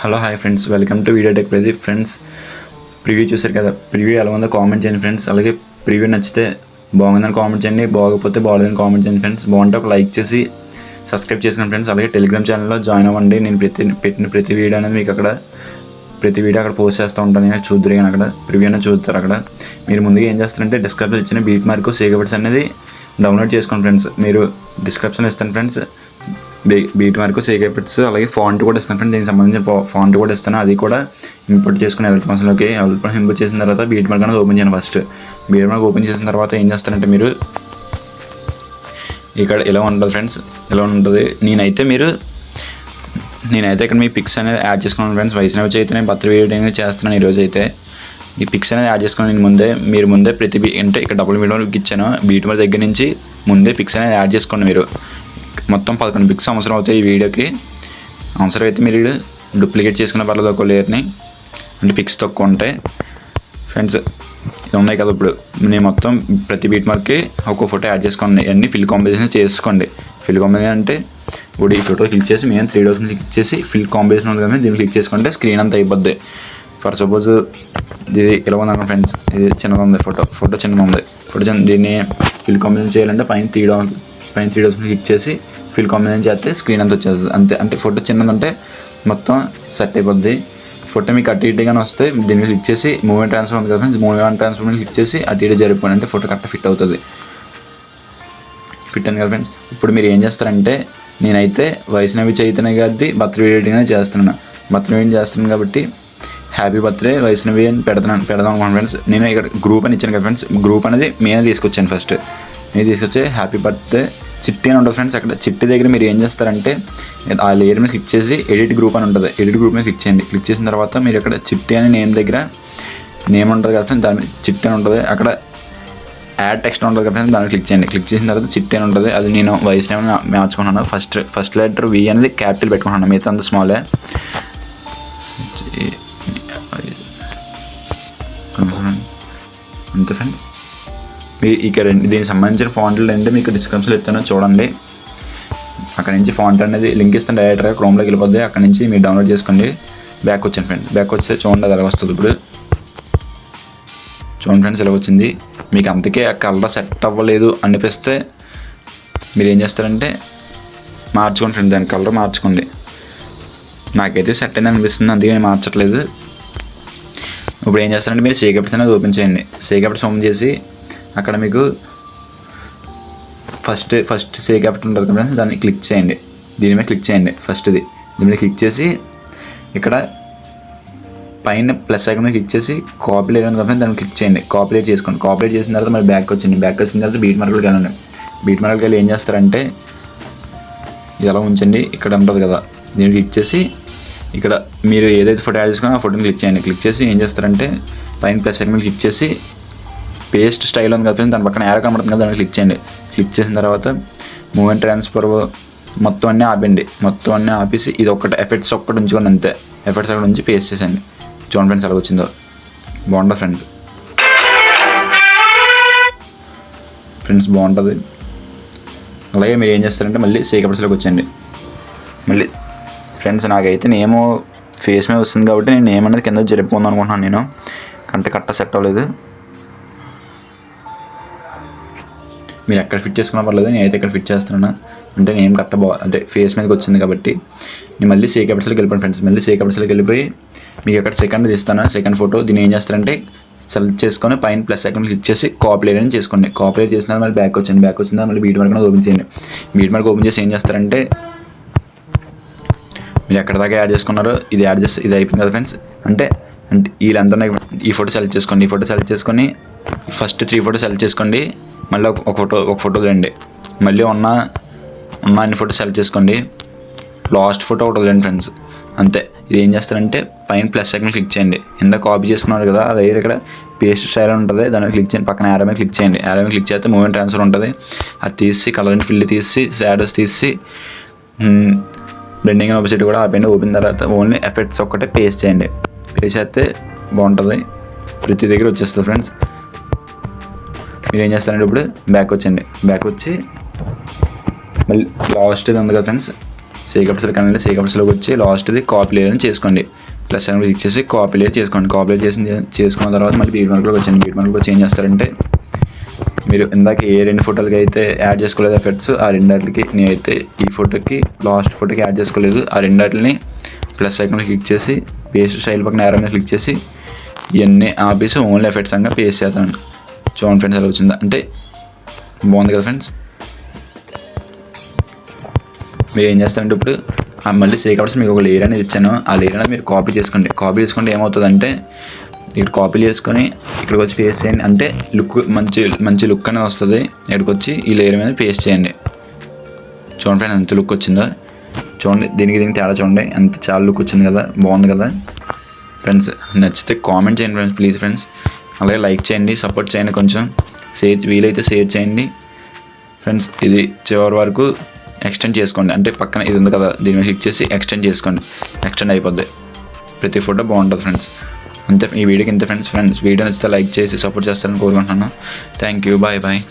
Hello hi friends, welcome to video tech Pradeep. Friends, preview చూసారు కదా. Preview ఎలా ఉందో కామెంట్ చేయండి ఫ్రెండ్స్. అలాగే ప్రివ్యూ నచ్చితే బాగుందని కామెంట్ చేయండి, బాగోకపోతే బాగోలేదని కామెంట్ చేయండి ఫ్రెండ్స్. బాగుంటే ఒక లైక్ చేసి సబ్స్క్రైబ్ చేసుకోండి ఫ్రెండ్స్. అలాగే టెలిగ్రామ్ ఛానల్లో జాయిన్ అవ్వండి. నేను పెట్టిన ప్రతి వీడియో అనేది మీకు ప్రతి వీడియో అక్కడ పోస్ట్ చేస్తూ ఉంటాను. నేను చూద్దరు కానీ అక్కడ ప్రివ్యూ అనేది చూస్తారు. అక్కడ మీరు ముందుగా ఏం చేస్తారంటే డిస్క్రిప్షన్లో ఇచ్చిన బీట్ మార్క్ సేగబెట్స్ అనేది డౌన్లోడ్ చేసుకోండి ఫ్రెండ్స్. మీరు డిస్క్రిప్షన్లో ఇస్తాను friends, beat mark sake effects, అలాగే ఫాంట్ కూడా ఇస్తాను ఫ్రెండ్స్. దీనికి సంబంధించిన ఫాంట్ కూడా ఇస్తాను. అది కూడా ఇంపోర్ట్ చేసుకుని ఎలక్ట్రాన్స్లోకి ఇంపోర్ట్ చేసిన తర్వాత బీట్ మార్క్ అనేది ఓపెన్ చేయండి. ఫస్ట్ బీట్ మార్క్ ఓపెన్ చేసిన తర్వాత ఏం చేస్తారంటే మీరు ఇక్కడ ఇలా ఉంటుంది ఫ్రెండ్స్, ఇలా ఉంటుంది. నేనైతే ఇక్కడ మీ పిక్స్ అనేది యాడ్ చేసుకున్నాను ఫ్రెండ్స్. వైష్ణవి అయితే నేను బర్త్డే వీడియో అనేది చేస్తున్నాను. ఈరోజు అయితే ఈ పిక్స్ అనేది యాడ్ చేసుకుని నేను మీరు ముందే ప్రతి అంటే ఇక్కడ డబుల్ బీట్ మార్క్ ఇచ్చాను. బీట్ మార్క్ దగ్గర నుంచి ముందే పిక్స్ అనేది యాడ్ చేసుకోండి. మీరు మొత్తం 11 పిక్స్ అవసరం అవుతాయి ఈ వీడియోకి. అవసరం అయితే మీరు డూప్లికేట్ చేసుకున్న పర్లేదు ఒక లేయర్ని, అంటే పిక్స్ తక్కువ ఉంటాయి ఫ్రెండ్స్. ఇది ఉన్నాయి కదా. ఇప్పుడు నేను మొత్తం ప్రతి బీట్ మార్క్కి ఒక్కో ఫోటో యాడ్ చేసుకోండి. అన్నీ ఫిల్ కాంబినేషన్ చేసుకోండి. ఫిల్ కాంబినేషన్ అంటే ఇప్పుడు ఈ ఫోటో క్లిక్ చేసి మేము 3 డోస్ క్లిక్ చేసి ఫిల్ కాంబినేషన్ ఉంది కదా, దీన్ని క్లిక్ చేసుకుంటే స్క్రీన్ అంతా అయిపోద్ది. ఫర్ సపోజ్ ఇది ఇలా ఉందన్న ఫ్రెండ్స్, ఇది చిన్నగా ఉంది, ఫోటో చిన్నగా ఉంది. దీన్ని ఫిల్ కాంబినేషన్ చేయాలంటే పైన 3 డోస్ క్లిక్ చేసి ఫిల్ కాంబినేషన్ చేస్తే స్క్రీన్ అంతా వచ్చేస్తుంది అంతే. అంటే ఫోటో చిన్నదంటే మొత్తం సెట్ అయిపోద్ది. ఫోటో మీకు అటు ఇటుగానే వస్తే దీన్ని క్లిక్ చేసి మూవ్మెంట్ ట్రాన్స్ఫర్ ఉంది కదా ఫ్రెండ్స్, మూవ్మెంట్ ట్రాన్స్ఫర్ క్లిక్ చేసి అటు ఇటు జరిగిపోయింది అంటే ఫోటో కరెక్ట్ ఫిట్ అవుతుంది. ఫిట్ అయింది కదా ఫ్రెండ్స్. ఇప్పుడు మీరు ఏం చేస్తారంటే, నేనైతే వైష్ణవి చైతన్య గారిది బర్త్డే వీడియో చేస్తున్నాను. కాబట్టి హ్యాపీ బర్త్డే వైష్ణవి అని పెడదాం అనుకున్నాను ఫ్రెండ్స్. నేను ఇక్కడ గ్రూప్ అని ఇచ్చాను కదా ఫ్రెండ్స్. గ్రూప్ అనేది నేనే తీసుకొచ్చాను. ఫస్ట్ నేను తీసుకొచ్చి హ్యాపీ బర్త్డే చిట్టి అని ఉంటుంది ఫ్రెండ్స్. అక్కడ చిట్టి దగ్గర మీరు ఏం చేస్తారంటే ఆ లేయర్ మీద క్లిక్ చేసి ఎడిట్ గ్రూప్ అని ఉంటుంది. ఎడిట్ గ్రూప్ మీద క్లిక్ చేయండి. క్లిక్ చేసిన తర్వాత మీరు ఇక్కడ చిట్టి అని నేమ్ దగ్గర నేమ్ ఉంటుంది కదా ఫ్రెండ్స్, దాని మీద చిట్టి అని ఉంటుంది. అక్కడ యాడ్ టెక్స్ట్ ఉంటుంది కదా ఫ్రెండ్స్, దాన్ని క్లిక్ చేయండి. క్లిక్ చేసిన తర్వాత చిట్టి అని ఉంటుంది. అది నేను వైష్ణవి మార్చుకున్నాను. ఫస్ట్ లెటర్ వి అనేది క్యాపిటల్ పెట్టుకున్నాను, మిగతా అంత స్మాలే. అంతే ఫ్రెండ్స్. ఇక్కడ దీనికి సంబంధించిన ఫాంట్లు అంటే మీకు డిస్క్రిప్షన్లో ఇస్తాను, చూడండి. అక్కడ నుంచి ఫాంట్ అనేది లింక్ ఇస్తాను, డైరెక్ట్గా క్రోమ్లోకి వెళ్ళిపోద్ది. అక్కడ నుంచి మీరు డౌన్లోడ్ చేసుకోండి. బ్యాక్ వచ్చాను ఫ్రెండ్స్. బ్యాక్ వస్తే చూడండి అది ఎలా వస్తుంది. ఇప్పుడు చూడండి ఫ్రెండ్స్ ఎలా వచ్చింది. మీకు అంతకే ఆ కలర్ సెట్ అవ్వలేదు అనిపిస్తే మీరు ఏం చేస్తారంటే మార్చుకోండి ఫ్రెండ్స్, దాని కలర్ మార్చుకోండి. నాకైతే సెట్ అయింది అనిపిస్తుంది, అందుకే నేను మార్చట్లేదు. ఇప్పుడు ఏం చేస్తారంటే మీరు సేక్ ఎఫెక్ట్స్ అనేది ఓపెన్ చేయండి. సేక్ ఎఫెక్ట్స్ ఓపెన్ చేసి అక్కడ మీకు ఫస్ట్ సేక్ ఎఫెక్ట్ ఉంటుంది కదా, దాన్ని క్లిక్ చేయండి. దీని మీద క్లిక్ చేయండి. దీని మీద క్లిక్ చేసి ఇక్కడ పైన ప్లస్ ఐకాన్ మీద క్లిక్ చేసి కాపీ లేయర్ కాబట్టి దాన్ని క్లిక్ చేయండి. కాపీ చేసుకోండి. కాపీ చేసిన తర్వాత మరి బ్యాక్ వచ్చింది. బ్యాక్ వచ్చిన తర్వాత బీట్ మార్కులకి వెళ్ళండి. బీట్ మార్కులకి వెళ్ళి ఏం చేస్తారంటే ఇది ఎలా ఉంచండి. ఇక్కడ ఉంటుంది కదా, దీన్ని క్లిక్ చేసి ఇక్కడ మీరు ఏదైతే ఫోటో యాడ్ చేసుకున్నా ఆ ఫోటోని క్లిక్ చేయండి. క్లిక్ చేసి ఏం చేస్తారంటే పైన ప్లస్ ఐకాన్ మీద క్లిక్ చేసి పేస్ట్ స్టైల్ ఉంది కదా, దాని పక్కన యారో కనబడుతుంది కదా, దాన్ని క్లిక్ చేయండి. క్లిక్ చేసిన తర్వాత మూవ్మెంట్ ట్రాన్స్ఫర్ మొత్తం అన్నీ ఆపండి. మొత్తం అన్నీ ఆపేసి ఇది ఒకటి ఎఫెక్ట్స్ ఒక్కటి ఉంచుకోండి అంతే. ఎఫెక్ట్స్ అక్కడ ఉంచి పేస్ట్ చేసేయండి. చూడండి ఫ్రెండ్స్ ఎలా వచ్చిందో, బాగుంటుంది ఫ్రెండ్స్ బాగుంటుంది. అలాగే మీరు ఏం చేస్తారంటే మళ్ళీ సేక్ ఎఫెక్ట్స్లోకి వచ్చేయండి. మళ్ళీ ఫ్రెండ్స్ నాకైతే నేమో ఫేస్ మీద వస్తుంది కాబట్టి నేను నేమ్ అనేది కింద జరిపోంది అనుకుంటున్నాను. నేను కంటే కట్ట సెట్ అవ్వలేదు. మీరు ఎక్కడ ఫిట్ చేసుకున్నా పర్లేదు, నేనైతే ఇక్కడ ఫిట్ చేస్తున్నాను. అంటే నేమ్ కరెక్ట్ అంటే ఫేస్ మీదకి వచ్చింది కాబట్టి నేను మళ్ళీ సేక్ ఎఫెక్ట్స్లోకి వెళ్ళిపోయాను ఫ్రెండ్స్. మళ్ళీ సేక్ ఎఫెక్ట్స్లోకి వెళ్ళిపోయి మీకు ఎక్కడ సెకండ్ తీస్తాను. సెకండ్ ఫోటో దీన్ని ఏం చేస్తారంటే సెలెక్ట్ చేసుకొని పైన ప్లస్ ఐకాన్ క్లిక్ చేసి కాపీ లేయర్ అని చేసుకోండి. కాపీ లేయర్ చేసిన మళ్ళీ బ్యాక్ వచ్చింది. బ్యాక్ వచ్చిన తర్వాత మళ్ళీ బీట్ మార్క్ అనేది ఓపెన్ చేయండి. బీట్ మార్క్ ఓపెన్ చేసి ఏం చేస్తారంటే మీరు ఎక్కడ దాకా యాడ్ చేసుకున్నారో ఇది యాడ్ చేస్తే ఇది అయిపోయింది కదా ఫ్రెండ్స్. అంటే వీళ్ళంతా ఈ ఫోటో సెలెక్ట్ చేసుకోండి. ఈ ఫోటో సెలెక్ట్ చేసుకొని ఫస్ట్ 3 ఫోటో సెలెక్ట్ చేసుకోండి. మళ్ళీ ఒక ఫోటో రండి. మళ్ళీ ఉన్న అన్ని ఫోటో సెలెక్ట్ చేసుకోండి. లాస్ట్ ఫోటో ఒకటి వదిలేండి ఫ్రెండ్స్. అంతే. ఇది ఏం చేస్తారంటే పైన ప్లస్ ఐకాన్ క్లిక్ చేయండి. ఇందా కాపీ చేసుకున్నారు కదా, అదే ఇక్కడ పేస్ట్ స్టైల్ ఉంటుంది, దాని మీద క్లిక్ చేయండి. పక్కన యారో మీద క్లిక్ చేయండి. యారో మీద క్లిక్ చేస్తే మూవ్మెంట్ ట్రాన్స్ఫర్ ఉంటుంది. అది తీసి కలర్ అండ్ ఫిల్ తీసి షాడోస్ తీసి బ్లెండింగ్ అండ్ ఆపోజిట్ కూడా ఆపండి. ఓపెన్ తర్వాత ఓన్లీ ఎఫెక్ట్స్ ఒక్కటే పేస్ట్ చేయండి. పేస్ట్ చేస్తే బాగుంటుంది, ప్రతి దగ్గర వచ్చేస్తుంది ఫ్రెండ్స్. మీరు ఏం చేస్తారంటే ఇప్పుడు బ్యాక్ వచ్చండి. బ్యాక్ వచ్చి మళ్ళీ లాస్ట్ ఇది ఉంది కదా ఫ్రెండ్స్, సేకప్స్లోకి వెళ్ళండి. సేకప్స్లోకి వచ్చి లాస్ట్ది కాపీ లేయర్ అని చేసుకోండి. ప్లస్ అని క్లిక్ చేసి కాపీ లేయర్ చేసుకోండి. కాపీ లేయర్ చేసుకున్న తర్వాత మళ్ళీ బీట్ మార్క్లోకి వచ్చండి. బీట్ మార్క్లో చేంజ్ చేస్తారంటే మీరు ఇందాక ఏ 2 ఫోటోలకి అయితే యాడ్ చేసుకోలేదు ఎఫెక్ట్స్, ఆ రెండాటికి నేనైతే ఈ ఫోటోకి లాస్ట్ ఫోటోకి యాడ్ చేసుకోలేదు. ఆ రెండాటిని ప్లస్ ఐకాన్ క్లిక్ చేసి పేస్ట్ స్టైల్ పక్కన ఏరో మీద క్లిక్ చేసి ఇవన్నీ ఆపేసి ఓన్లీ ఎఫెక్ట్స్ అంగా పేస్ట్ చేస్తాను. చూడండి ఫ్రెండ్స్ ఎలా వచ్చిందా, అంటే బాగుంది కదా ఫ్రెండ్స్. మీరు ఏం చేస్తారంటే ఇప్పుడు మళ్ళీ సేకప్స్ మీకు ఒక లేయర్ అనేది ఇచ్చాను. ఆ లేయర్ అనేది మీరు కాపీ చేసుకోండి. కాపీ చేసుకుంటే ఏమవుతుందంటే ఇక్కడ కాపీ చేసుకొని ఇక్కడికి వచ్చి పేస్ట్ చేయండి. అంటే లుక్ మంచి లుక్ అనేది వస్తుంది. ఇక్కడికి వచ్చి ఈ లేయర్ మీద పేస్ట్ చేయండి. చూడండి ఫ్రెండ్స్ ఎంత లుక్ వచ్చిందో. చూడండి దీనికి తేడా చూడండి, ఎంత చాలా లుక్ వచ్చింది కదా, బాగుంది కదా ఫ్రెండ్స్. నచ్చితే కామెంట్ చేయండి ఫ్రెండ్స్, ప్లీజ్ ఫ్రెండ్స్. అలాగే లైక్ చేయండి, సపోర్ట్ చేయండి, కొంచెం వీలైతే షేర్ చేయండి ఫ్రెండ్స్. ఇది చివరి వరకు ఎక్స్టెండ్ చేసుకోండి. అంటే పక్కన ఇది ఉంది కదా, దీని మీద క్లిక్ చేసి ఎక్స్టెండ్ చేసుకోండి. ఎక్స్టెండ్ అయిపోద్ది. ప్రతి ఫోటో బాగుంటుంది ఫ్రెండ్స్. అంతే ఈ వీడియోకి ఇంత ఫ్రెండ్స్. వీడియో నచ్చితే లైక్ చేసి సపోర్ట్ చేస్తారని కోరుకుంటున్నాను. Thank you. Bye bye.